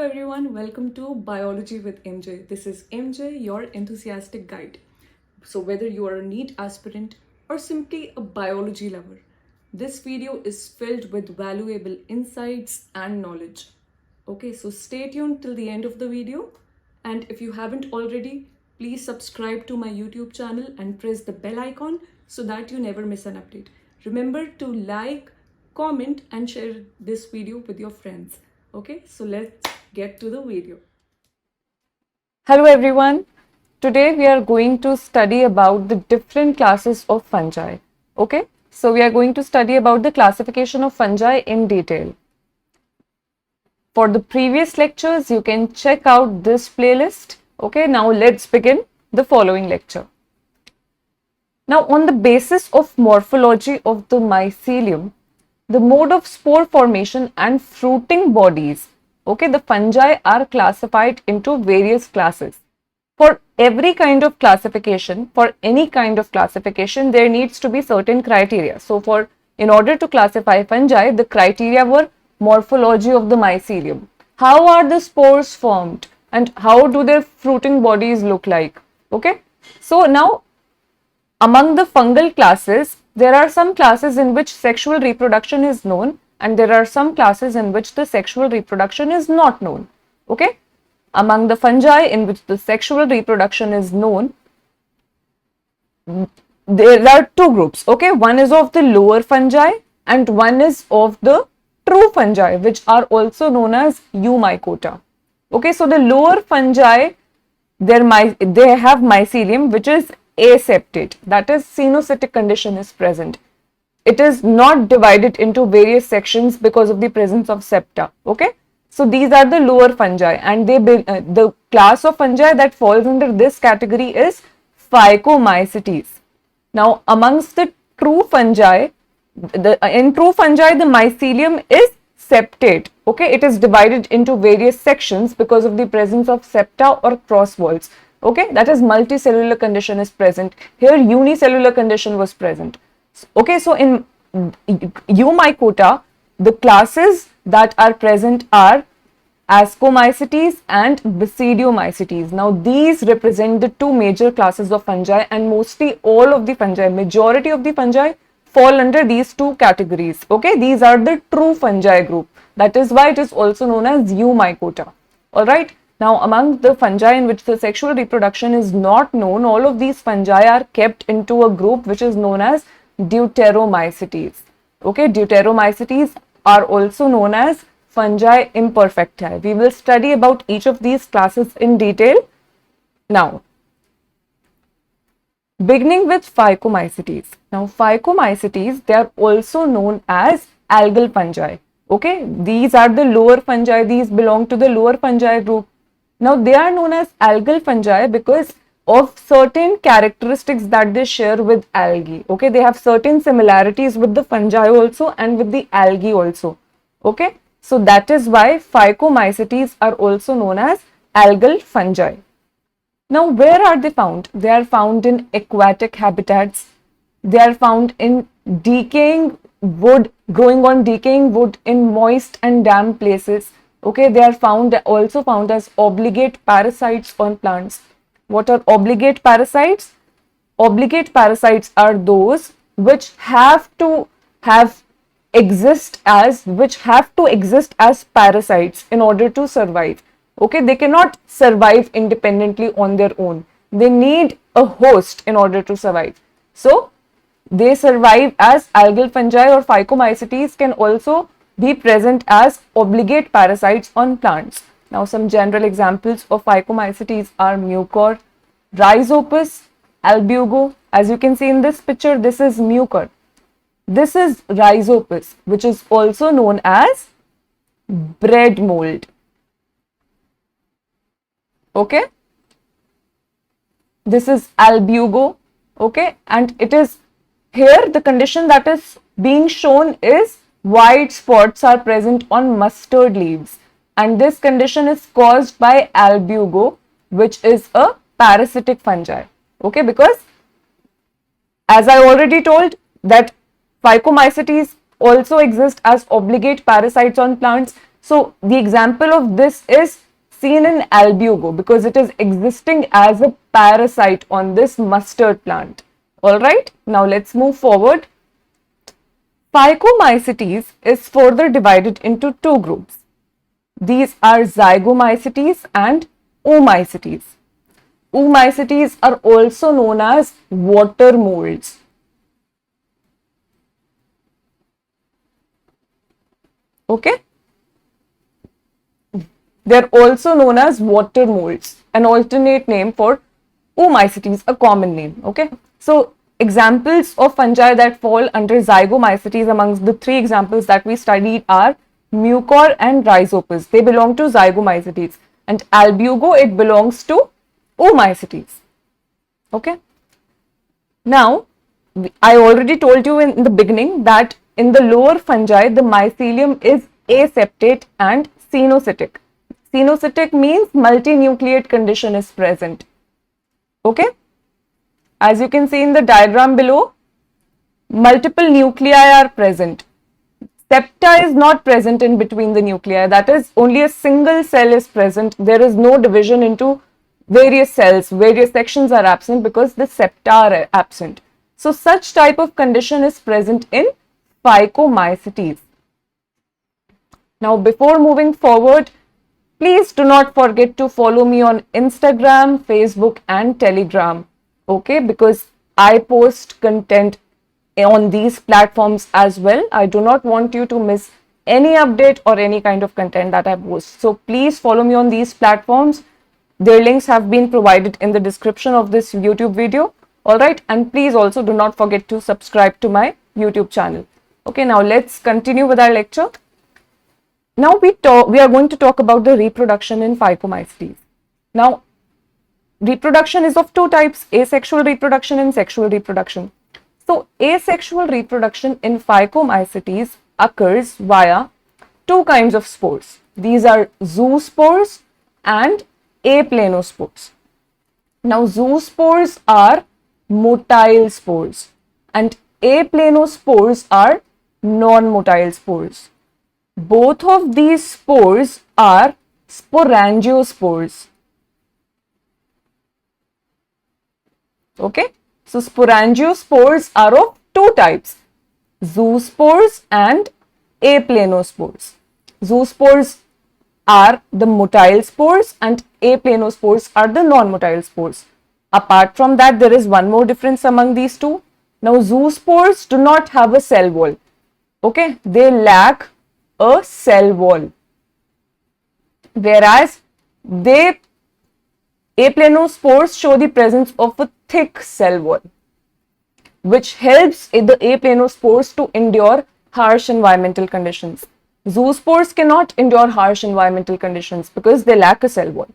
everyone, welcome to Biology with MJ. This is MJ, your enthusiastic guide. So whether you are a NEET aspirant or simply a biology lover, this video is filled with valuable insights and knowledge. Okay, so stay tuned till the end of the video, and if you haven't already, please subscribe to my YouTube channel and press the bell icon so that you never miss an update. Remember to like, comment and share this video with your friends. Okay, so let's get to the video. Hello everyone. Today we are going to study about the different classes of fungi. Okay, so we are going to study about the classification of fungi in detail. For the previous lectures, you can check out this playlist. Okay, now let's begin the following lecture. Now, on the basis of morphology of the mycelium, the mode of spore formation and fruiting bodies, okay, the fungi are classified into various classes. For every kind of classification, for any kind of classification, there needs to be certain criteria. So in order to classify fungi, the criteria were morphology of the mycelium. How are the spores formed and how do their fruiting bodies look like? Okay, so now among the fungal classes, there are some classes in which sexual reproduction is known and there are some classes in which the sexual reproduction is not known. Okay, among the fungi in which the sexual reproduction is known, there are two groups. Okay, one is of the lower fungi and one is of the true fungi, which are also known as Eumycota. Okay, so the lower fungi, they have mycelium which is aseptate, that is cenocytic condition is present. It is not divided into various sections because of the presence of septa. Okay, so these are the lower fungi, and the class of fungi that falls under this category is Phycomycetes. Now, amongst the true fungi, in true fungi the mycelium is septate. Okay, it is divided into various sections because of the presence of septa or cross walls. Okay, that is multicellular condition is present. Here unicellular condition was present. Okay, so in Eumycota, the classes that are present are Ascomycetes and Basidiomycetes. Now these represent the two major classes of fungi, and mostly all of the fungi, majority of the fungi fall under these two categories. Okay, these are the true fungi group. That is why it is also known as Eumycota. Alright. Now, among the fungi in which the sexual reproduction is not known, all of these fungi are kept into a group which is known as Deuteromycetes. Okay, Deuteromycetes are also known as fungi imperfecti. We will study about each of these classes in detail. Now, beginning with Phycomycetes. Now, Phycomycetes, they are also known as algal fungi. Okay, these are the lower fungi. These belong to the lower fungi group. Now, they are known as algal fungi because of certain characteristics that they share with algae. Okay, they have certain similarities with the fungi also and with the algae also. Okay, so that is why Phycomycetes are also known as algal fungi. Now, where are they found? They are found in aquatic habitats. They are found in decaying wood, growing on decaying wood in moist and damp places. Okay, they are also found as obligate parasites on plants. What are obligate parasites? Obligate parasites are those which have to exist as parasites in order to survive. Okay, they cannot survive independently on their own. They need a host in order to survive. So they survive as algal fungi, or Phycomycetes can also be present as obligate parasites on plants. Now, some general examples of Phycomycetes are mucor, rhizopus, albugo. As you can see in this picture, this is mucor. This is rhizopus, which is also known as bread mold. Okay, this is albugo. Okay, and it is here the condition that is being shown is white spots are present on mustard leaves, and this condition is caused by albugo, which is a parasitic fungi. Okay, because as I already told that Phycomycetes also exist as obligate parasites on plants, So the example of this is seen in albugo because it is existing as a parasite on this mustard plant. Alright, now let's move forward. Phycomycetes is further divided into two groups. These are Zygomycetes and Oomycetes. Oomycetes are also known as water molds. Okay? They're also known as water molds, an alternate name for Oomycetes, a common name. Okay? So, examples of fungi that fall under Zygomycetes amongst the three examples that we studied are Mucor and Rhizopus. They belong to Zygomycetes. And Albugo, it belongs to Oomycetes. Okay? Now, I already told you in the beginning that in the lower fungi, the mycelium is aseptate and cenocytic. Cenocytic means multinucleate condition is present. Okay? As you can see in the diagram below, multiple nuclei are present. Septa is not present in between the nuclei. That is, only a single cell is present. There is no division into various cells. Various sections are absent because the septa are absent. So, such type of condition is present in Phycomycetes. Now, before moving forward, please do not forget to follow me on Instagram, Facebook and Telegram. Okay, because I post content on these platforms as well. I do not want you to miss any update or any kind of content that I post. So please follow me on these platforms. Their links have been provided in the description of this YouTube video. Alright, and please also do not forget to subscribe to my YouTube channel. Okay, now let's continue with our lecture. Now we are going to talk about the reproduction in Phycomycetes. Now, reproduction is of two types, asexual reproduction and sexual reproduction. So, asexual reproduction in Phycomycetes occurs via two kinds of spores. These are zoospores and aplanospores. Now, zoospores are motile spores and aplanospores are non-motile spores. Both of these spores are sporangiospores. Okay, so sporangiospores are of two types, zoospores and aplanospores. Zoospores are the motile spores and aplanospores are the non-motile spores. Apart from that, there is one more difference among these two. Now, zoospores do not have a cell wall. Okay, they lack a cell wall, whereas aplanospores show the presence of a thick cell wall, which helps the aplanospores to endure harsh environmental conditions. Zoospores cannot endure harsh environmental conditions because they lack a cell wall.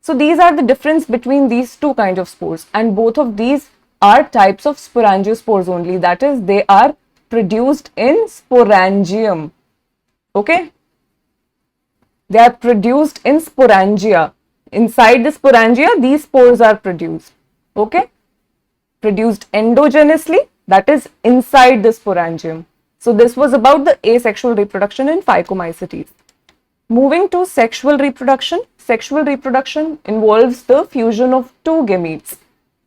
So these are the difference between these two kinds of spores, and both of these are types of sporangiospores only. That is, they are produced in sporangium. Okay, they are produced in sporangia. Inside the sporangia, these spores are produced. Okay, produced endogenously, that is inside the sporangium. So this was about the asexual reproduction in Phycomycetes. Moving to sexual reproduction. Sexual reproduction involves the fusion of two gametes,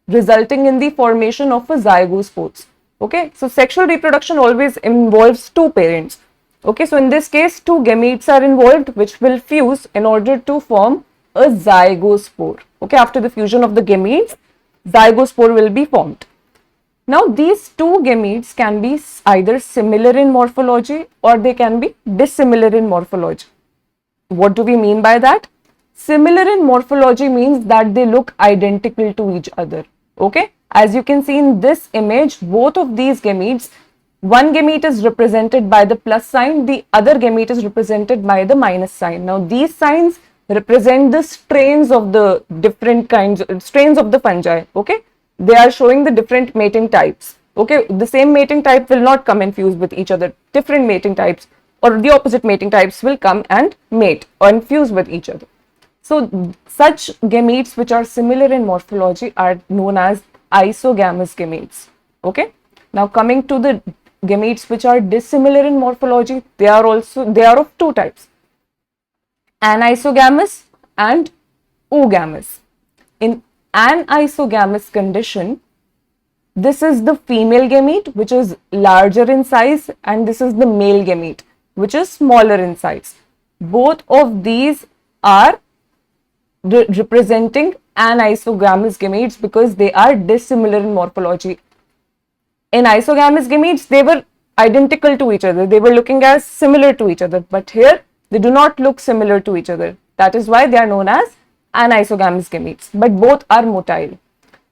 resulting in the formation of a zygospores. Okay, so sexual reproduction always involves two parents. Okay, so in this case, two gametes are involved which will fuse in order to form a zygospore. Okay, after the fusion of the gametes, zygospore will be formed. Now, these two gametes can be either similar in morphology or they can be dissimilar in morphology. What do we mean by that? Similar in morphology means that they look identical to each other. Okay, as you can see in this image, both of these gametes, one gamete is represented by the plus sign, the other gamete is represented by the minus sign. Now, these signs represent the strains of the different kinds, strains of the fungi. Okay, they are showing the different mating types. Okay, the same mating type will not come and fuse with each other. Different mating types or the opposite mating types will come and mate or fuse with each other. So, such gametes which are similar in morphology are known as isogamous gametes. Okay, now coming to the gametes which are dissimilar in morphology, they are of two types. anisogamous and oogamous. In anisogamous condition, this is the female gamete which is larger in size, and this is the male gamete which is smaller in size. Both of these are representing anisogamous gametes because they are dissimilar in morphology. In isogamous gametes, they were identical to each other. They were looking as similar to each other, but here they do not look similar to each other. That is why they are known as anisogamous gametes, but both are motile.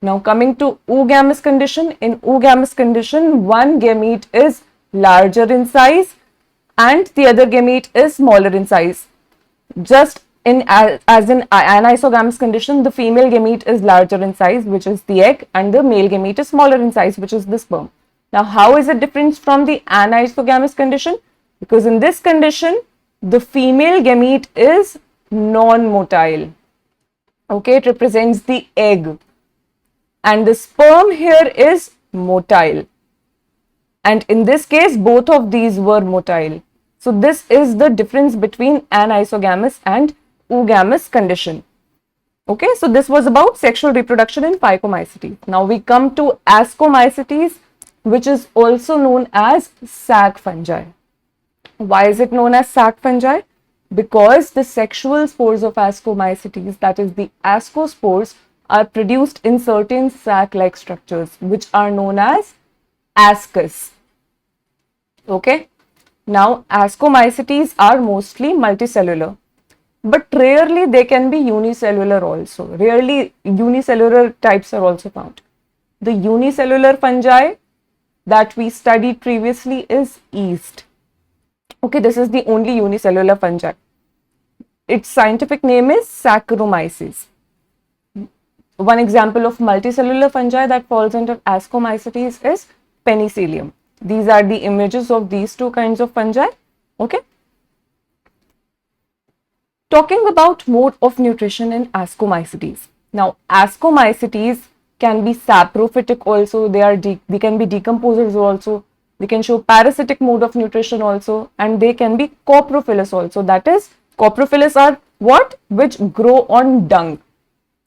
Now coming to oogamous condition, in oogamous condition, one gamete is larger in size and the other gamete is smaller in size. Just as in anisogamous condition, the female gamete is larger in size, which is the egg, and the male gamete is smaller in size, which is the sperm. Now, how is it different from the anisogamous condition? Because in this condition, the female gamete is non-motile. Okay, it represents the egg. And the sperm here is motile. And in this case, both of these were motile. So this is the difference between anisogamous and oogamous condition. Okay, so this was about sexual reproduction in Phycomycetes. Now we come to Ascomycetes, which is also known as sac fungi. Why is it known as sac fungi? Because the sexual spores of Ascomycetes, that is the ascospores, are produced in certain sac-like structures, which are known as ascus. Okay. Now, Ascomycetes are mostly multicellular, but rarely they can be unicellular also. Rarely unicellular types are also found. The unicellular fungi that we studied previously is yeast. Okay, this is the only unicellular fungi. Its scientific name is Saccharomyces. One example of multicellular fungi that falls under Ascomycetes is Penicillium. These are the images of these two kinds of fungi. Okay. Talking about mode of nutrition in Ascomycetes. Now, Ascomycetes can be saprophytic also. They can be decomposers also. They can show parasitic mode of nutrition also, and they can be coprophilous also. That is, coprophilous are what? Which grow on dung.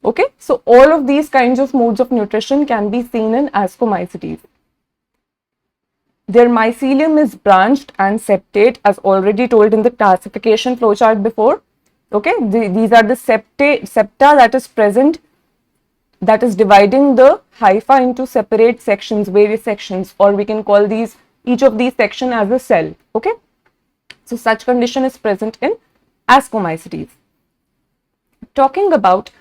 Okay. So all of these kinds of modes of nutrition can be seen in Ascomycetes. Their mycelium is branched and septate, as already told in the classification flowchart before. Okay, these are the septa that is present, that is dividing the hypha into separate sections, various sections, or we can call each of these section as a cell. Okay, so such condition is present in Ascomycetes. Talking about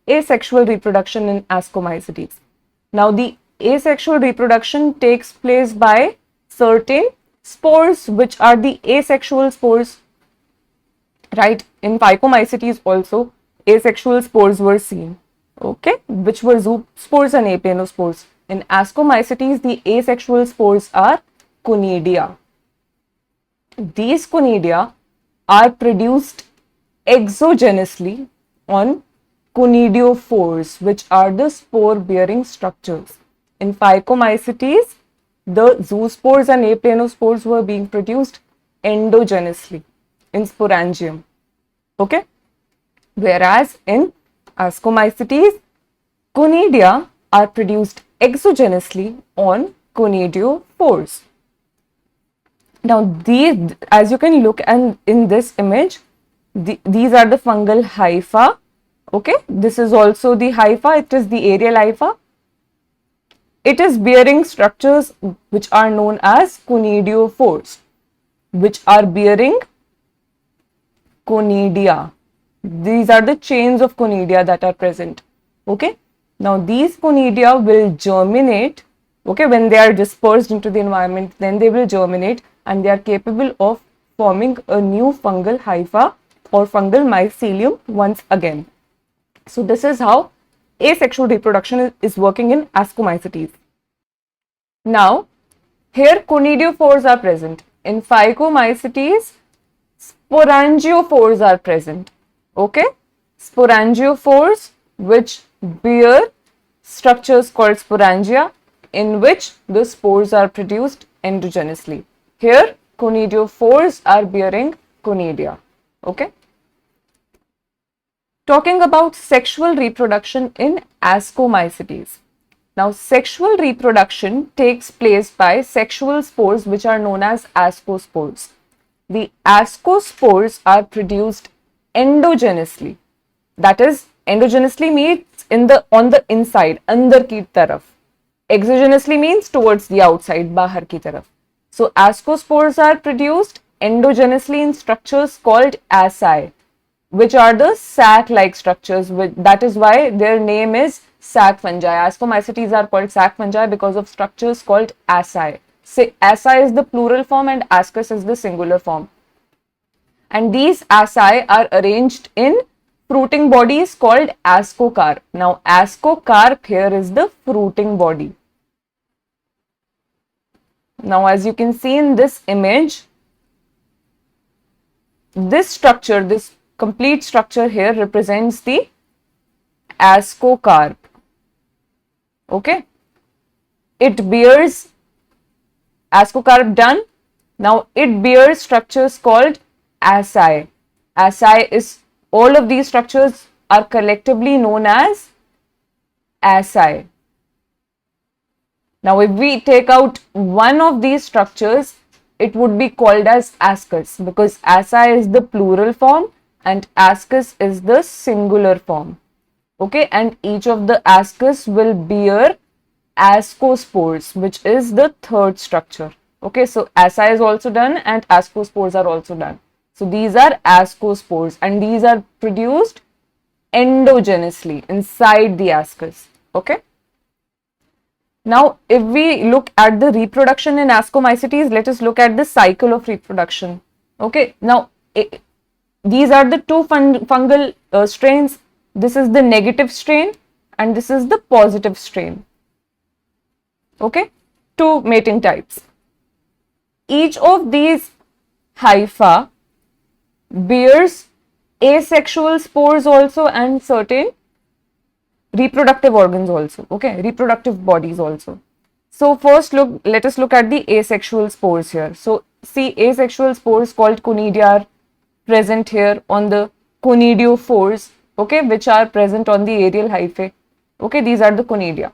asexual reproduction in Ascomycetes. Now, the asexual reproduction takes place by certain spores, which are the asexual spores, right? In Phycomycetes also asexual spores were seen, okay, which were zoospores and aplanospores. In Ascomycetes, the asexual spores are conidia. These conidia are produced exogenously on conidiophores, which are the spore bearing structures. In Phycomycetes, the zoospores and aplanospores were being produced endogenously in sporangium. Okay, whereas in Ascomycetes, conidia are produced exogenously on conidiophores. Now, these, as you can look and in this image, these are the fungal hypha. Okay, this is also the hypha. It is the aerial hypha. It is bearing structures which are known as conidiophores, which are bearing conidia. These are the chains of conidia that are present. Okay, now these conidia will germinate. Okay, when they are dispersed into the environment, then they will germinate and they are capable of forming a new fungal hypha or fungal mycelium once again. So this is how asexual reproduction is working in Ascomycetes. Now, here conidiophores are present. In Phycomycetes, sporangiophores are present. Okay, sporangiophores which bear structures called sporangia, in which the spores are produced endogenously. Here, conidiophores are bearing conidia. Okay. Talking about sexual reproduction in Ascomycetes. Now, sexual reproduction takes place by sexual spores which are known as ascospores. The ascospores are produced endogenously. That is, endogenously means on the inside, अंदर की तरफ. Exogenously means towards the outside, बाहर की तरफ. So, ascospores are produced endogenously in structures called asci, which are the sac-like structures. That is why their name is sac fungi. Ascomycetes are called sac fungi because of structures called asci. Asci is the plural form and ascus is the singular form. And these asci are arranged in fruiting bodies called ascocarp. Now, ascocarp here is the fruiting body. Now, as you can see in this image, this structure, this complete structure here represents the ascocarp. Okay, it bears ascocarp done. Now it bears structures called asci. Asci is, all of these structures are collectively known as asci. Now if we take out one of these structures, it would be called as ascus, because asci is the plural form and ascus is the singular form. Okay, and each of the ascus will bear ascospores, which is the third structure. Okay, so asci is also done and ascospores are also done. So these are ascospores and these are produced endogenously inside the ascus. Okay. Now, if we look at the reproduction in Ascomycetes, let us look at the cycle of reproduction. Okay, now these are the two fungal strains. This is the negative strain and this is the positive strain. Okay, two mating types. Each of these hypha bears asexual spores also and certain reproductive organs also. Okay, reproductive bodies also. So first let us look at the asexual spores here. So see, asexual spores called conidia are present here on the conidiophores, okay, which are present on the aerial hyphae. Okay, these are the conidia.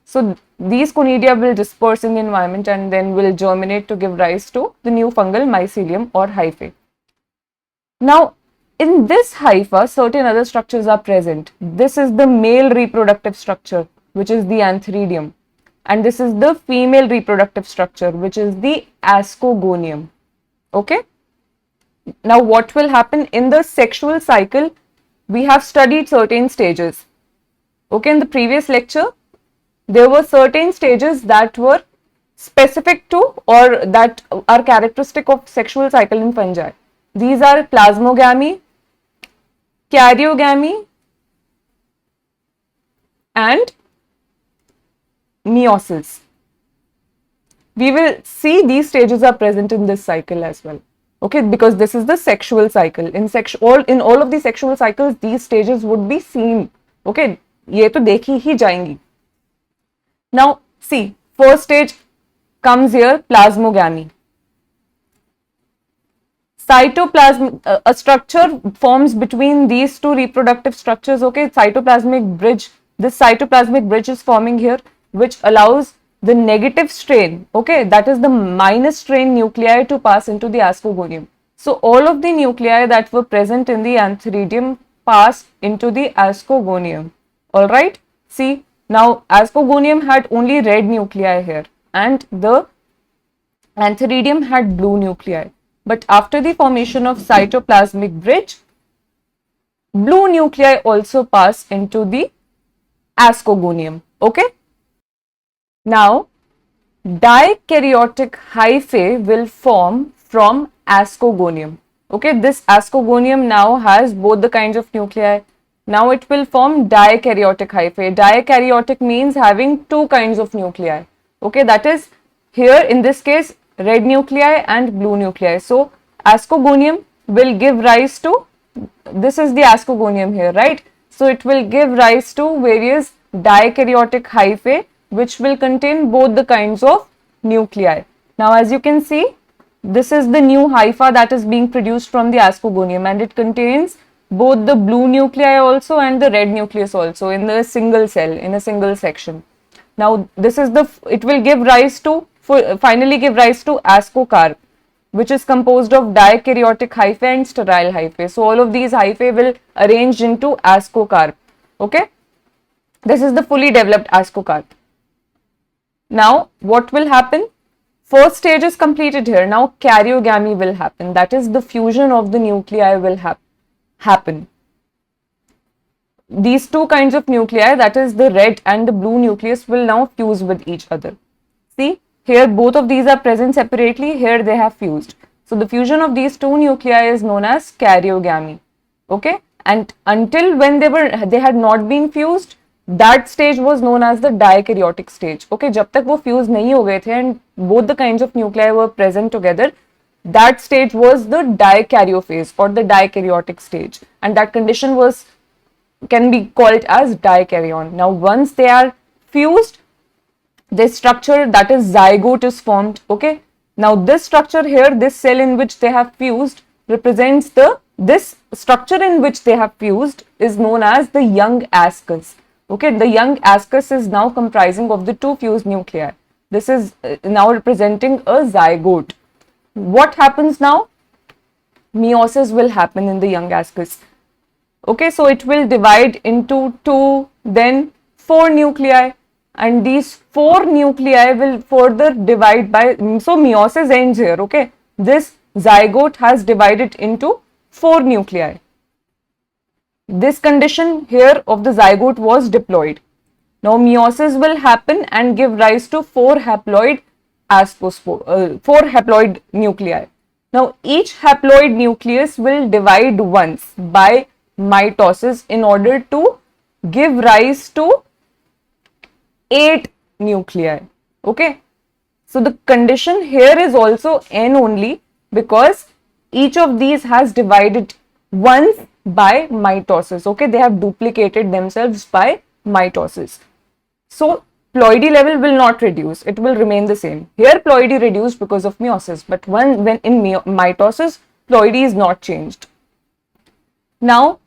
So these conidia will disperse in the environment and then will germinate to give rise to the new fungal mycelium or hyphae. Now, in this hypha, certain other structures are present. This is the male reproductive structure, which is the antheridium. And this is the female reproductive structure, which is the ascogonium. Okay. Now, what will happen in the sexual cycle? We have studied certain stages. Okay, in the previous lecture, there were certain stages that were specific to or that are characteristic of sexual cycle in fungi. These are plasmogamy, karyogamy, and meiosis. We will see these stages are present in this cycle as well. Okay, because this is the sexual cycle. In all of the sexual cycles, these stages would be seen. Okay, ये तो देखी ही जाएंगी. Now, see, first stage comes here, plasmogamy. Cytoplasm, a structure forms between these two reproductive structures. Okay, cytoplasmic bridge. This cytoplasmic bridge is forming here, which allows the negative strain, okay, that is the minus strain nuclei to pass into the ascogonium. So all of the nuclei that were present in the antheridium pass into the ascogonium. All right. See, now ascogonium had only red nuclei here and the antheridium had blue nuclei. But after the formation of cytoplasmic bridge, blue nuclei also pass into the ascogonium. Okay. Now, dikaryotic hyphae will form from ascogonium. Okay, this ascogonium now has both the kinds of nuclei. Now it will form dikaryotic hyphae. Dikaryotic means having two kinds of nuclei. Okay, that is here in this case red nuclei and blue nuclei. So ascogonium will give rise to, this is the ascogonium here, right? So it will give rise to various dikaryotic hyphae which will contain both the kinds of nuclei. Now as you can see, this is the new hypha that is being produced from the ascogonium and it contains both the blue nuclei also and the red nucleus also in the single cell, in a single section. Now this is it will give rise to, finally give rise to ascocarp, which is composed of dikaryotic hyphae and sterile hyphae. So all of these hyphae will arrange into ascocarp. Okay, this is the fully developed ascocarp. Now what will happen? First stage is completed here. Now karyogamy will happen. That is, the fusion of the nuclei will happen. These two kinds of nuclei, that is the red and the blue nucleus, will now fuse with each other. See, here both of these are present separately, here they have fused. So the fusion of these two nuclei is known as karyogamy. Okay, and until when they had not been fused, that stage was known as the dikaryotic stage. Okay, जब तक वो fuse नहीं हो गए थे and both the kinds of nuclei were present together, that stage was the dikaryophase or the dikaryotic stage, and that condition can be called as dikaryon. Now once they are fused, this structure, that is zygote, is formed. Okay, now this structure here, this cell in which they have fused, represents this structure in which they have fused is known as the young ascus. Okay, the young ascus is now comprising of the two fused nuclei. This is now representing a zygote. What happens now? Meiosis will happen in the young ascus. Okay, so it will divide into 2, then 4 nuclei, and these 4 nuclei will further divide by, so meiosis ends here. Okay, this zygote has divided into 4 nuclei. This condition here of the zygote was diploid. Now meiosis will happen and give rise to 4 haploid nuclei. Now each haploid nucleus will divide once by mitosis in order to give rise to 8 nuclei. Okay, so the condition here is also N only, because each of these has divided once by mitosis. Okay, they have duplicated themselves by mitosis. So ploidy level will not reduce, it will remain the same. Here ploidy reduced because of meiosis, but when in mitosis, ploidy is not changed. Now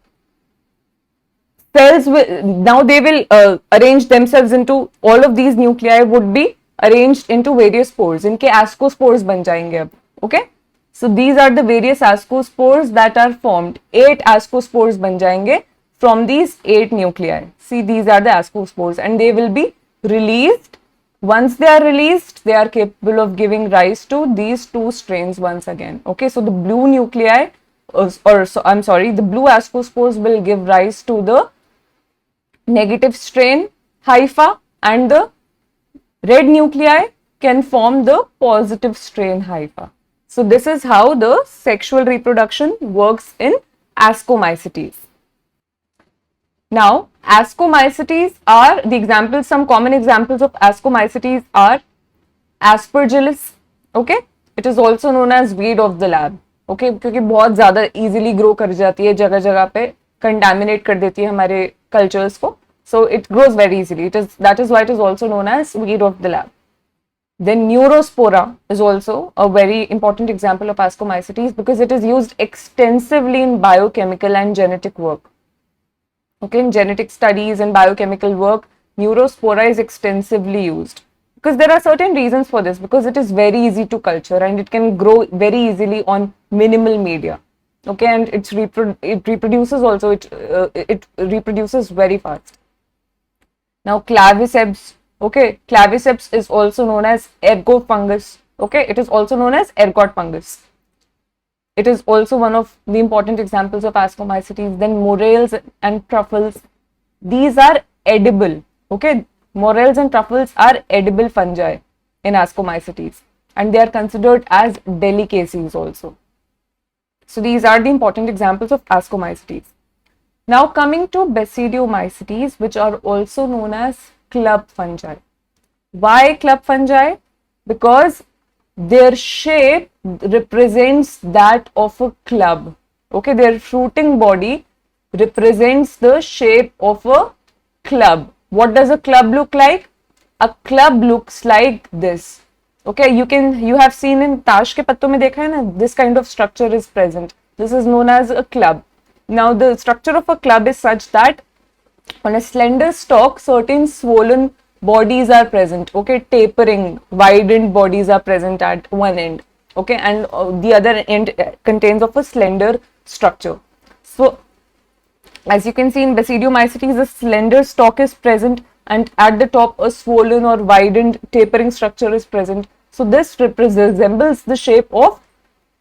cells they will arrange themselves into, all of these nuclei would be arranged into various spores. इनके ascospores बन जाएंगे अब. Okay, so these are the various ascospores that are formed. 8 ascospores बन जाएंगे from these 8 nuclei. See, these are the ascospores and they will be released. Once they are released, they are capable of giving rise to these 2 strains once again. Okay, so the blue nuclei, the blue ascospores will give rise to the negative strain hypha, and the red nuclei can form the positive strain hypha. So this is how the sexual reproduction works in Ascomycetes. Now Ascomycetes are the examples, some common examples of Ascomycetes are Aspergillus. Okay, it is also known as weed of the lab. Okay, क्योंकि बहुत ज़्यादा easily grow कर जाती है, जगह जगह पे contaminate कर देती है हमारे cultures को. So it grows very easily. That is why it is also known as weed of the lab. Then Neurospora is also a very important example of Ascomycetes because it is used extensively in biochemical and genetic work. Okay, in genetic studies and biochemical work, Neurospora is extensively used because there are certain reasons for this, because it is very easy to culture and it can grow very easily on minimal media. Okay, and it reproduces also, it reproduces very fast. Now Claviceps, okay, Claviceps is also known as ergofungus. Okay, it is also known as ergot fungus. It is also one of the important examples of Ascomycetes. Then morels and truffles, these are edible. Okay, morels and truffles are edible fungi in Ascomycetes and they are considered as delicacies also. So these are the important examples of Ascomycetes. Now coming to Basidiomycetes, which are also known as club fungi. Why club fungi? Because their shape represents that of a club. Okay, their fruiting body represents the shape of a club. What does a club look like? A club looks like this. Okay, you have seen in ताश के पत्तों में देखा है ना, this kind of structure is present. This is known as a club. Now the structure of a club is such that on a slender stalk, certain swollen bodies are present, okay, tapering, widened bodies are present at one end, okay, and the other end contains of a slender structure. So as you can see in Basidiomycetes, a slender stalk is present and at the top a swollen or widened tapering structure is present. So this resembles the shape of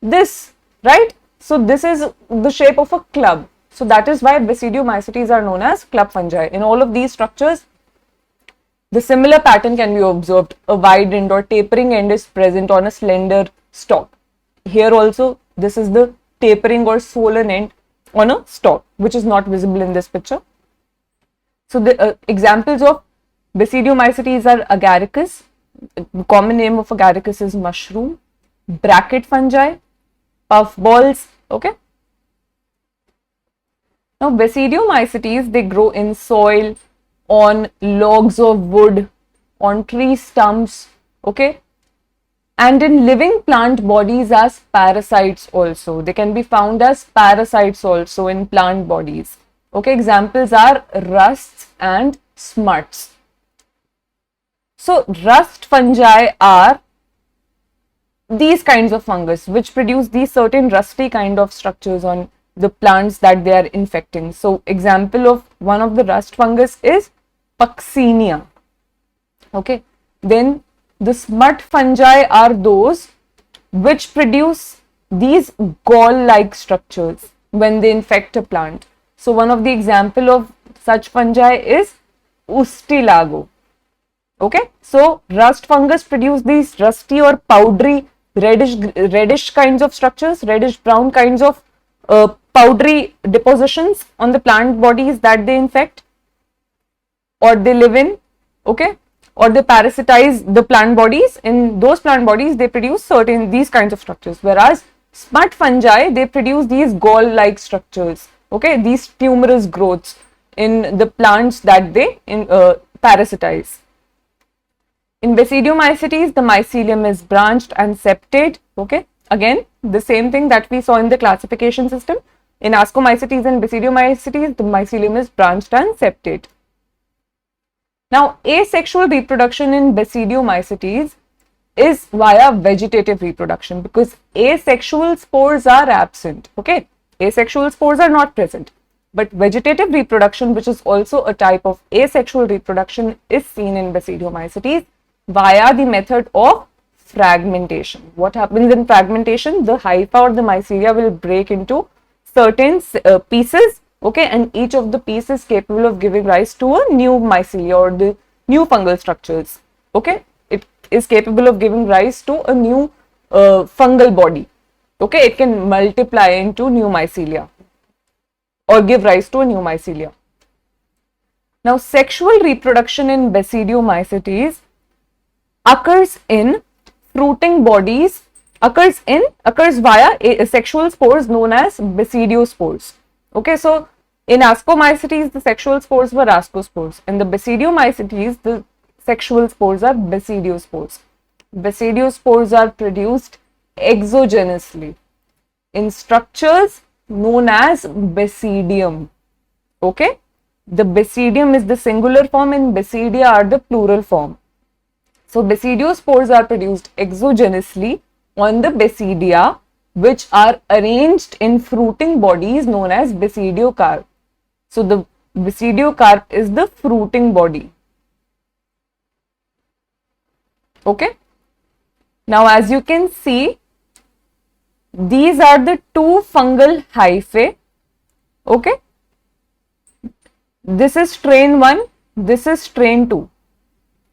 this, right? So this is the shape of a club. So that is why Basidiomycetes are known as club fungi. In all of these structures, the similar pattern can be observed. A widened or tapering end is present on a slender stalk. Here also, this is the tapering or swollen end on a stalk, which is not visible in this picture. So the examples of Basidiomycetes are agaricus. The common name of agaricus is mushroom, bracket fungi, puffballs, okay. Now Basidiomycetes, they grow in soil, on logs of wood, on tree stumps, okay, and in living plant bodies as parasites also. They can be found as parasites also in plant bodies, okay. Examples are rusts and smuts. So rust fungi are these kinds of fungus which produce these certain rusty kind of structures on the plants that they are infecting. So example of one of the rust fungus is Puccinia, okay. Then the smut fungi are those which produce these gall-like structures when they infect a plant. So one of the example of such fungi is Ustilago, okay. So rust fungus produce these rusty or powdery reddish kinds of structures, reddish brown kinds of powdery depositions on the plant bodies that they infect or they live in, okay, or they parasitize the plant bodies. In those plant bodies, they produce certain these kinds of structures, whereas smut fungi, they produce these gall-like structures, okay, these tumorous growths in the plants that they parasitize. In Basidiomycetes, the mycelium is branched and septate, okay. Again, the same thing that we saw in the classification system. In Ascomycetes and Basidiomycetes, the mycelium is branched and septate. Now, asexual reproduction in Basidiomycetes is via vegetative reproduction because asexual spores are absent, okay. Asexual spores are not present, but vegetative reproduction, which is also a type of asexual reproduction, is seen in Basidiomycetes via the method of fragmentation. What happens in fragmentation? The hypha or the mycelia will break into certain pieces, okay, and each of the pieces is capable of giving rise to a new mycelia or the new fungal structures, okay. It is capable of giving rise to a new fungal body, okay. It can multiply into new mycelia or give rise to a new mycelia. Now, sexual reproduction in Basidiomycetes occurs in fruiting bodies, occurs via sexual spores known as basidiospores, okay. So in Ascomycetes, the sexual spores were ascospores. In the Basidiomycetes, the sexual spores are basidiospores. Basidiospores are produced exogenously in structures known as basidium, okay. The basidium is the singular form and basidia are the plural form. So basidiospores are produced exogenously on the basidia, which are arranged in fruiting bodies known as basidiocarp. So the basidiocarp is the fruiting body, okay. Now as you can see, these are the two fungal hyphae, okay. This is strain 1, this is strain 2.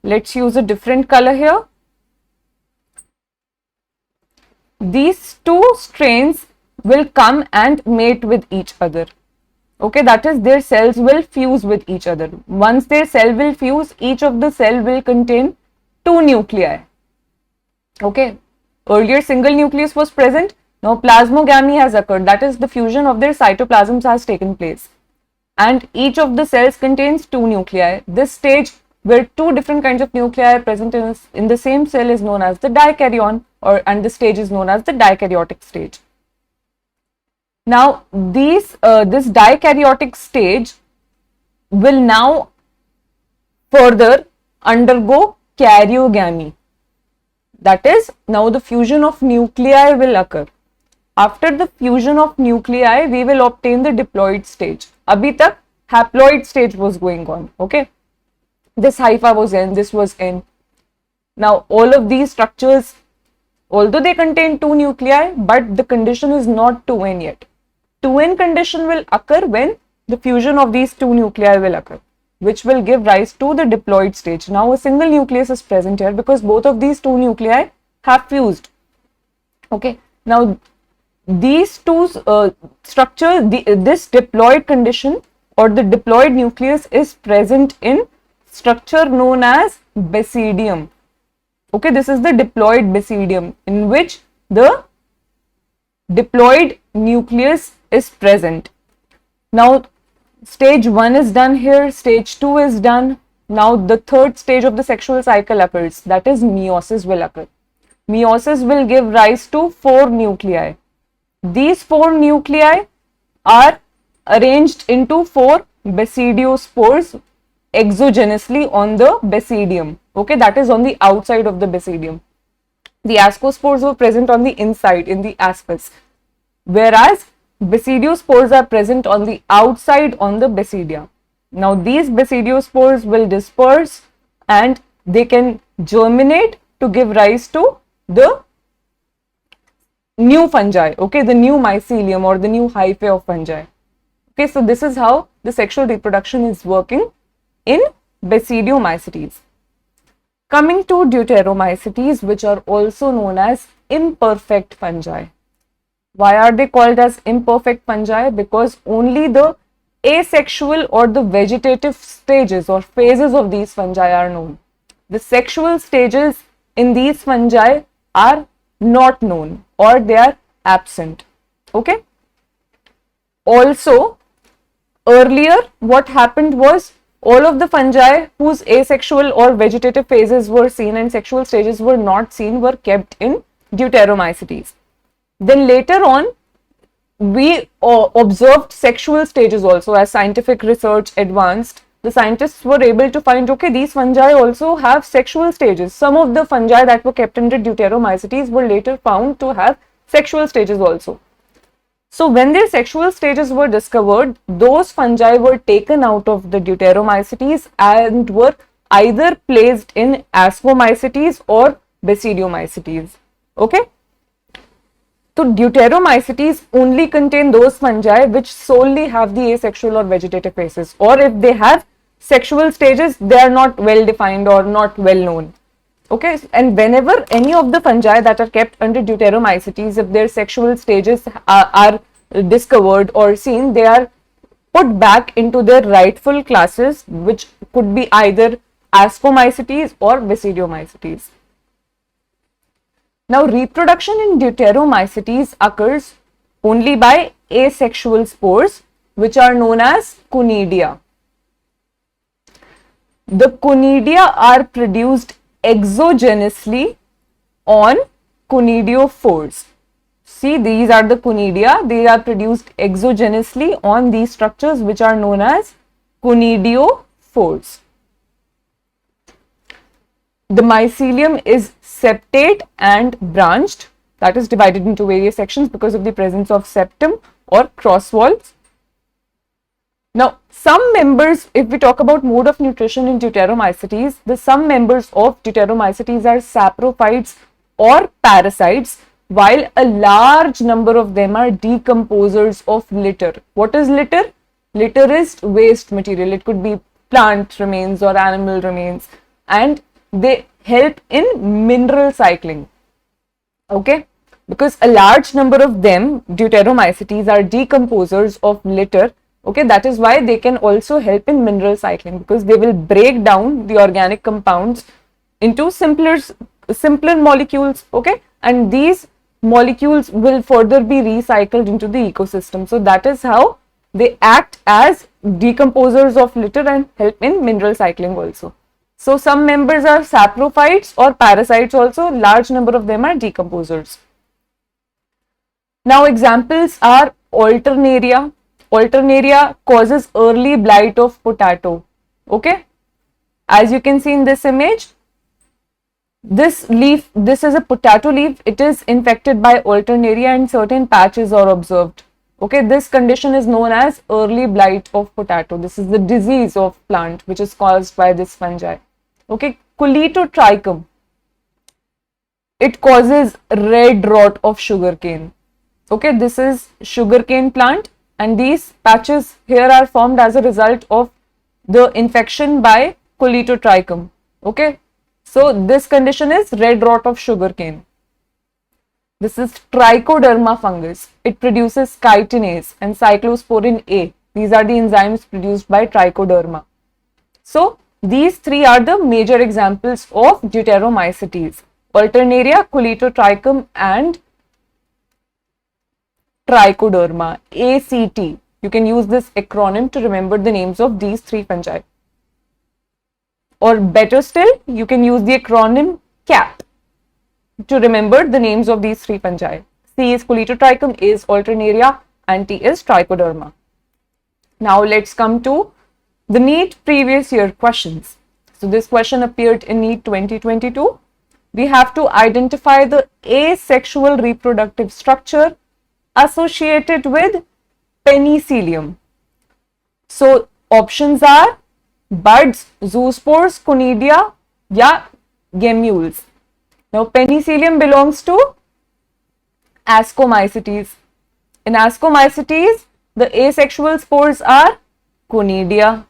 Let's use a different color here. These two strains will come and mate with each other, okay. That is, their cells will fuse with each other. Once their cell will fuse, each of the cell will contain two nuclei, okay. Earlier single nucleus was present, now plasmogamy has occurred, that is, the fusion of their cytoplasms has taken place, and each of the cells contains two nuclei. This stage where two different kinds of nuclei are present in the same cell is known as the dikaryon, and the stage is known as the dikaryotic stage. Now this dikaryotic stage will now further undergo karyogamy. That is, now the fusion of nuclei will occur. After the fusion of nuclei, we will obtain the diploid stage. Abhi tak haploid stage was going on. Okay, this hypha was N, this was N. Now all of these structures, although they contain 2 nuclei, but the condition is not 2n yet. 2n condition will occur when the fusion of these 2 nuclei will occur, which will give rise to the diploid stage. Now a single nucleus is present here because both of these 2 nuclei have fused. Okay, now these two structures, this diploid condition or the diploid nucleus is present in structure known as basidium. Okay, this is the diploid basidium in which the diploid nucleus is present. Now stage 1 is done here, stage 2 is done. Now the third stage of the sexual cycle occurs, that is meiosis will occur. Meiosis will give rise to 4 nuclei. These 4 nuclei are arranged into 4 basidiospores exogenously on the basidium. Okay, that is on the outside of the basidium. The ascospores were present on the inside in the ascus, whereas basidiospores are present on the outside on the basidia. Now these basidiospores will disperse and they can germinate to give rise to the new fungi, okay, the new mycelium or the new hyphae of fungi. Okay, so this is how the sexual reproduction is working in Basidiomycetes. Coming to Deuteromycetes, which are also known as imperfect fungi. Why are they called as imperfect fungi? Because only the asexual or the vegetative stages or phases of these fungi are known. The sexual stages in these fungi are not known or they are absent. Okay. Also, earlier what happened was all of the fungi whose asexual or vegetative phases were seen and sexual stages were not seen were kept in Deuteromycetes. Then later on, we observed sexual stages also. As scientific research advanced, the scientists were able to find, okay, these fungi also have sexual stages. Some of the fungi that were kept under Deuteromycetes were later found to have sexual stages also. So when their sexual stages were discovered, those fungi were taken out of the Deuteromycetes and were either placed in Ascomycetes or Basidiomycetes. Okay. So Deuteromycetes only contain those fungi which solely have the asexual or vegetative phases, or if they have sexual stages, they are not well defined or not well known. Okay, and whenever any of the fungi that are kept under Deuteromycetes, if their sexual stages are discovered or seen, they are put back into their rightful classes, which could be either Ascomycetes or Basidiomycetes. Now, reproduction in Deuteromycetes occurs only by asexual spores, which are known as conidia. The conidia are produced exogenously on conidiophores. See, these are the conidia. They are produced exogenously on these structures which are known as conidiophores. The mycelium is septate and branched, that is divided into various sections because of the presence of septum or cross walls. Now, some members, if we talk about mode of nutrition in Deuteromycetes, some members of Deuteromycetes are saprophytes or parasites, while a large number of them are decomposers of litter. What is litter? Litter is waste material. It could be plant remains or animal remains, and they help in mineral cycling. Okay, because a large number of them, Deuteromycetes, are decomposers of litter. Okay, that is why they can also help in mineral cycling, because they will break down the organic compounds into simpler molecules. Okay, and these molecules will further be recycled into the ecosystem. So that is how they act as decomposers of litter and help in mineral cycling also. So some members are saprophytes or parasites also. Large number of them are decomposers. Now examples are Alternaria. Alternaria causes early blight of potato. Okay, as you can see in this image, this leaf, this is a potato leaf, it is infected by Alternaria and certain patches are observed. Okay, this condition is known as early blight of potato. This is the disease of plant which is caused by this fungi. Okay, Coletotrichum, it causes red rot of sugarcane. Okay, this is sugarcane plant and these patches here are formed as a result of the infection by Coletotrichum. Okay, so this condition is red rot of sugarcane. This is Trichoderma fungus. It produces chitinase and cyclosporin A. These are the enzymes produced by Trichoderma. So these three are the major examples of Deuteromycetes: Alternaria, Coletotrichum and Trichoderma, ACT. You can use this acronym to remember the names of these three fungi. Or better still, you can use the acronym CAP to remember the names of these three fungi. C is Coletotrichum, A is Alternaria and T is Trichoderma. Now let's come to the NEET previous year questions. So this question appeared in NEET 2022. We have to identify the asexual reproductive structure associated with penicillium. So options are buds, zoospores, conidia, या gemmules. Now penicillium belongs to Ascomycetes. In Ascomycetes, the asexual spores are conidia.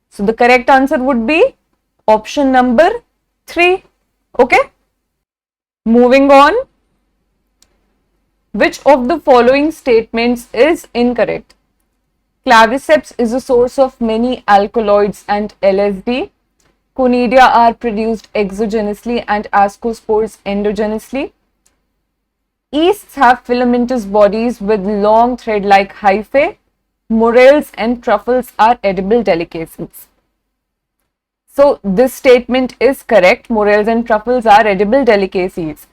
So the correct answer would be option number 3. Okay. Moving on. Which of the following statements is incorrect? Claviceps is a source of many alkaloids and LSD. Conidia are produced exogenously and ascospores endogenously. Yeasts have filamentous bodies with long thread-like hyphae. Morels and truffles are edible delicacies. So this statement is correct. Morels and truffles are edible delicacies.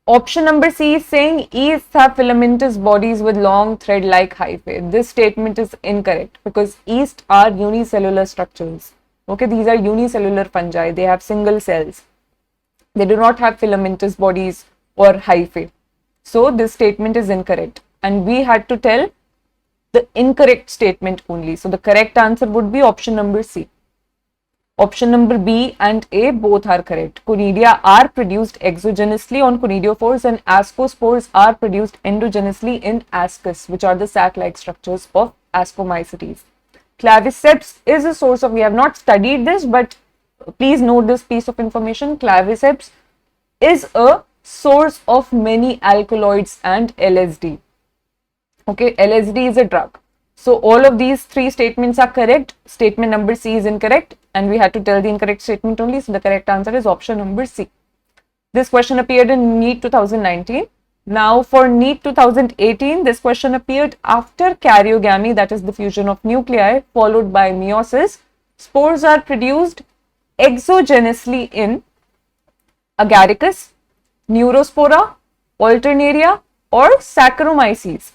Option number C is saying yeasts have filamentous bodies with long thread-like hyphae. This statement is incorrect because yeasts are unicellular structures. Okay, these are unicellular fungi. They have single cells. They do not have filamentous bodies or hyphae. So this statement is incorrect. And we had to tell the incorrect statement only. So the correct answer would be option number C. Option number B and A both are correct. Conidia are produced exogenously on conidiophores and ascospores are produced endogenously in ascus, which are the sac-like structures of Ascomycetes. Claviceps is a source of, we have not studied this, but please note this piece of information. Claviceps is a source of many alkaloids and LSD. Okay, LSD is a drug. So all of these three statements are correct. Statement number C is incorrect and we had to tell the incorrect statement only. So the correct answer is option number C. This question appeared in NEET 2019. Now for NEET 2018, this question appeared after karyogamy, that is the fusion of nuclei, followed by meiosis. Spores are produced exogenously in Agaricus, Neurospora, Alternaria or Saccharomyces.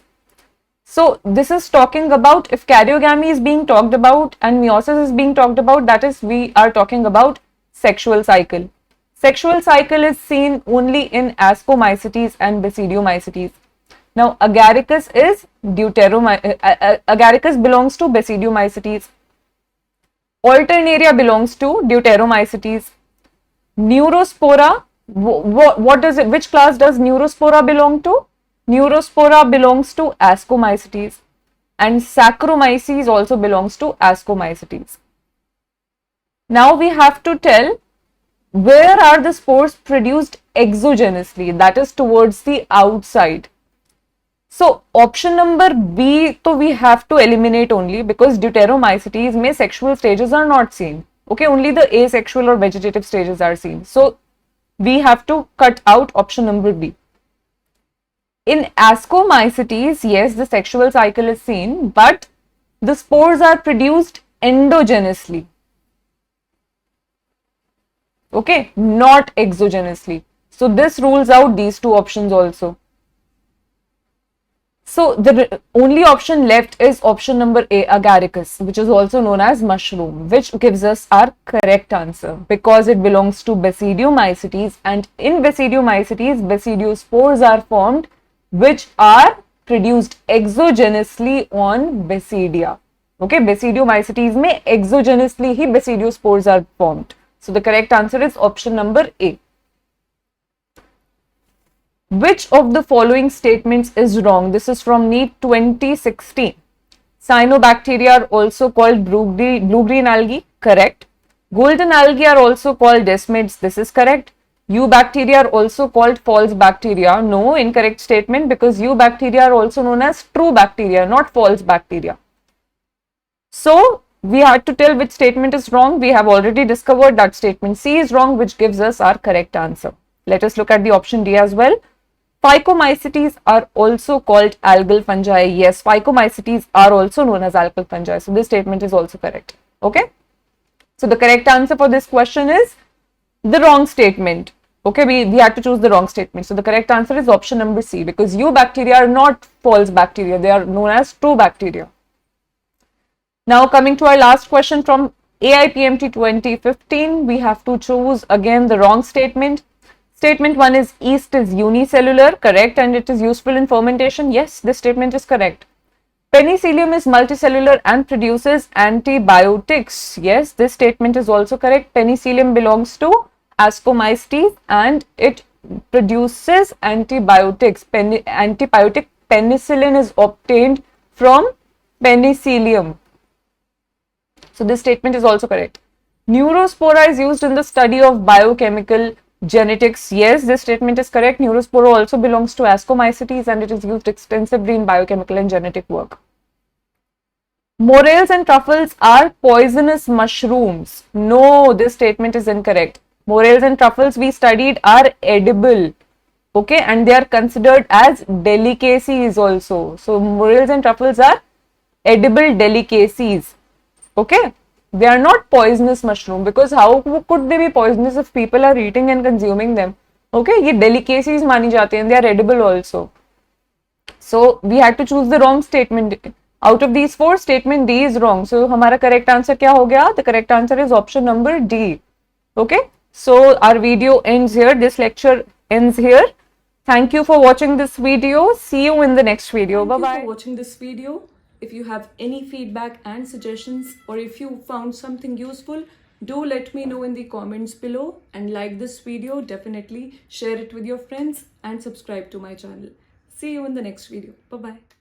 So this is talking about, if karyogamy is being talked about and meiosis is being talked about, that is, we are talking about sexual cycle. Sexual cycle is seen only in Ascomycetes and Basidiomycetes. Now Agaricus is Agaricus belongs to Basidiomycetes. Alternaria belongs to Deuteromycetes. Neurospora, what does it, which class does Neurospora belong to? Neurospora belongs to Ascomycetes and Saccharomyces also belongs to Ascomycetes. Now we have to tell where are the spores produced exogenously, that is towards the outside. So option number B, so we have to eliminate only because Deuteromycetes में sexual stages are not seen. Okay, only the asexual or vegetative stages are seen. So we have to cut out option number B. In Ascomycetes, yes, the sexual cycle is seen, but the spores are produced endogenously. Okay, not exogenously. So this rules out these two options also. So the only option left is option number A, agaricus, which is also known as mushroom, which gives us our correct answer because it belongs to Basidiomycetes, and in Basidiomycetes, basidiospores are formed which are produced exogenously on Basidia. Okay, Basidiomycetes में exogenously he basidiospores are formed. So the correct answer is option number A. Which of the following statements is wrong? This is from NEET 2016. Cyanobacteria are also called blue-green algae. Correct. Golden algae are also called desmids. This is correct. Eubacteria are also called false bacteria. No, incorrect statement, because eubacteria are also known as true bacteria, not false bacteria. So we had to tell which statement is wrong. We have already discovered that statement C is wrong, which gives us our correct answer. Let us look at the option D as well. Phycomycetes are also called algal fungi. Yes, Phycomycetes are also known as algal fungi. So this statement is also correct. Okay. So the correct answer for this question is the wrong statement. Okay, we had to choose the wrong statement. So the correct answer is option number C, because eubacteria are not false bacteria. They are known as true bacteria. Now coming to our last question from AIPMT 2015, we have to choose again the wrong statement. Statement 1 is yeast is unicellular, correct, and it is useful in fermentation. Yes, this statement is correct. Penicillium is multicellular and produces antibiotics. Yes, this statement is also correct. Penicillium belongs to Ascomycetes and it produces antibiotics. Antibiotic penicillin is obtained from Penicillium. So this statement is also correct. Neurospora is used in the study of biochemical genetics. Yes, this statement is correct. Neurospora also belongs to Ascomycetes and it is used extensively in biochemical and genetic work. Morels and truffles are poisonous mushrooms. No, this statement is incorrect. Morels and truffles we studied are edible. Okay, and they are considered as delicacies also. So morels and truffles are edible delicacies. Okay, they are not poisonous mushroom, because how could they be poisonous if people are eating and consuming them? Okay, ये delicacies मानी जाते हैं, they are edible also. So we had to choose the wrong statement. Out of these four, statement D is wrong. So हमारा correct answer क्या हो गया? The correct answer is option number D. Okay, so our video ends here. This lecture ends here. Thank you for watching this video. See you in the next video. Bye bye. Thank you for watching this video. If you have any feedback and suggestions, or if you found something useful, do let me know in the comments below, and like this video, definitely share it with your friends and subscribe to my channel. See you in the next video. Bye bye.